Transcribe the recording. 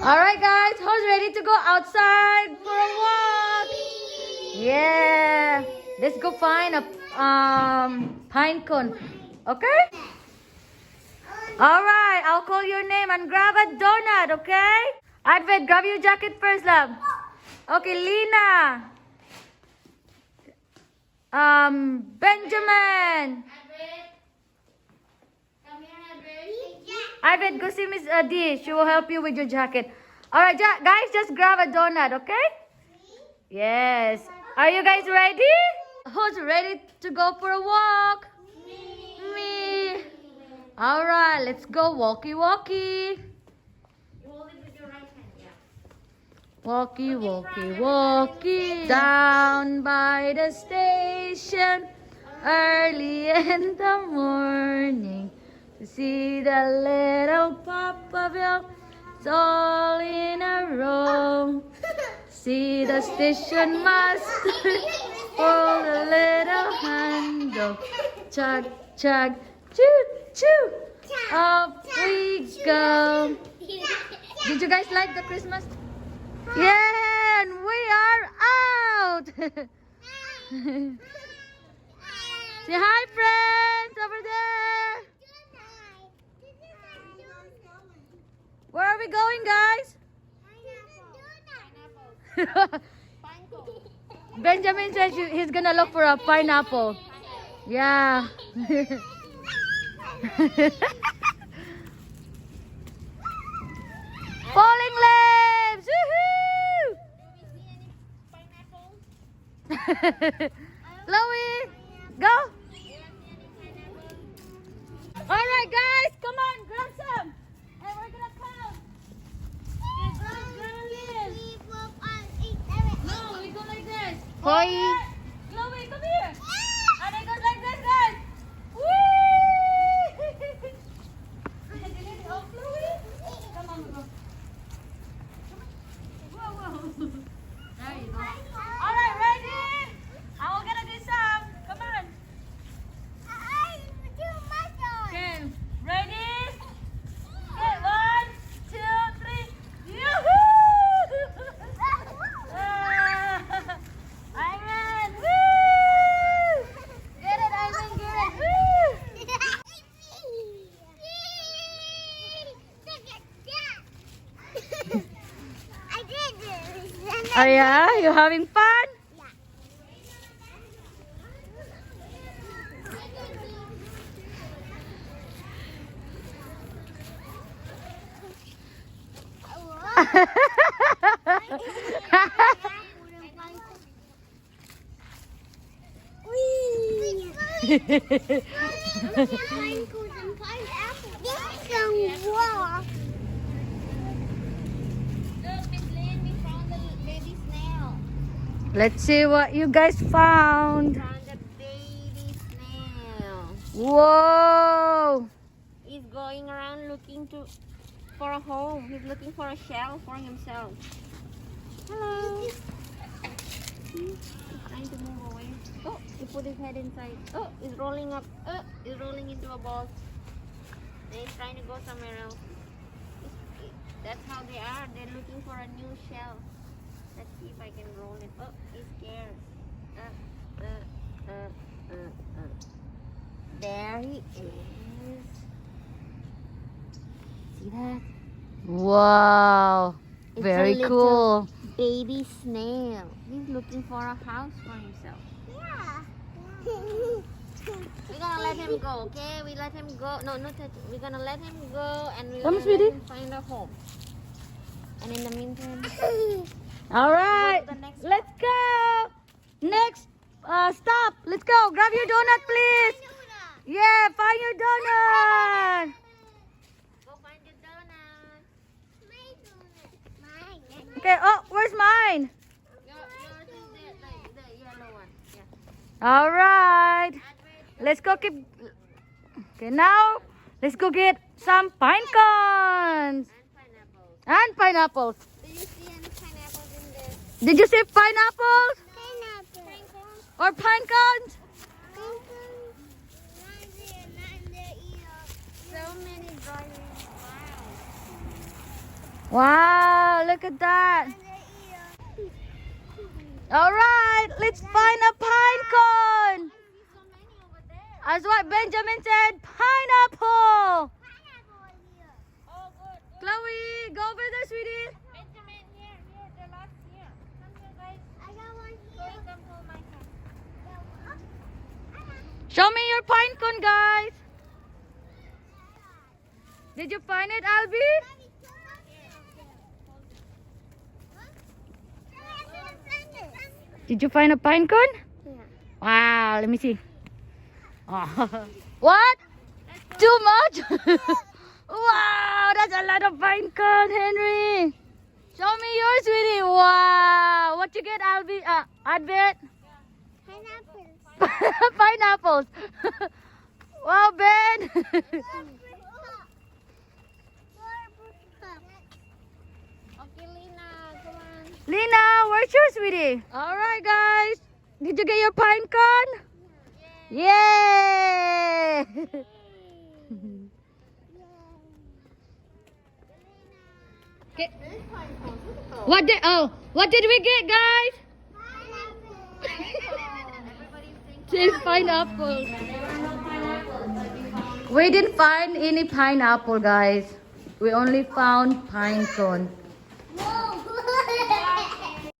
Alright guys, who's ready to go outside for a walk? Yeah. Let's go find a pine cone. Okay? Alright, I'll call your name and grab a donut, okay? Advent, grab your jacket first, love. Okay, Lina. Benjamin. Advent, go see Miss D. She will help you with your jacket. Alright, guys, just grab a donut, okay? Yes. Are you guys ready? Who's ready to go for a walk? Me. Alright, let's go walkie walkie. Walkie walkie walkie. Down by the station early in the morning to see the little Popperville all in a row. See the station master pull the little handle. Chug, chug, choo, choo. Up we go. Did you guys like the Christmas? Yeah, and we are out. Say hi, friends, over there. Where are we going, guys? Benjamin says he's gonna look for a pineapple. Yeah. Falling leaves! Woohoo! Chloe, go! Alright guys, come on, grab some! And we're gonna come! No, we go like this. Chloe, come here! And it goes like this, guys! Whee! Oh, Chloe! Come on, go. Whoa, whoa. There you go. Alright, ready? I'm gonna do some. Come on. Okay, ready? Okay, 1, 2, 3. Yoo-hoo! Ivan, woo! Get it, Ivan, get it. Woo! Oh yeah, you having fun? Let's see what you guys found. Found a baby snail. Whoa! He's going around looking for a home. He's looking for a shell for himself. Hello. He's trying to move away. Oh, he put his head inside. Oh, he's rolling up. Oh, he's rolling into a ball. And he's trying to go somewhere else. That's how they are. They're looking for a new shell. Let's see if I can roll it. Oh, he's scared. There he is. See that? Wow! It's Very a little cool. baby snail. He's looking for a house for himself. We're gonna let him go, okay? We let him go. No, not that. We're gonna let him go and we're Come, gonna sweetie. let him find a home. And in the meantime, All right, Go to the next let's go. Next stop. Let's go. Grab your donut, please. Yeah, find your donut. go find your donut. Okay. Oh, where's mine? Yours is the yellow one. Yeah. All right. Let's go keep. Okay, now let's go get some pine cones And pineapples. and pineapples. Do you see any pineapples in there? Did you see pineapples Pineapple. or pine cones? So many drawings. Wow. Wow. Wow, look at that. All right, let's find a pine cone. As what Benjamin said, pineapple. Chloe, go over there, sweetie. Benjamin, here, the last here. Come here, guys. Chloe, come hold my hand. Show me your pine cone, guys. Did you find it, Albie? Did you find a pine cone? Yeah. Wow, let me see. Oh. What? Too much? Wow, that's a lot of pine cone, Henry. Show me yours, sweetie. Wow. What you get, Albie? Advent? Pineapples. Wow, Ben. Okay, Lena, come on. Lena, where's yours, sweetie? All right, guys. Did you get your pine cone? Yay! Okay. What did we get, guys? Just pineapple. We didn't find any pineapple, guys. We only found pine cone.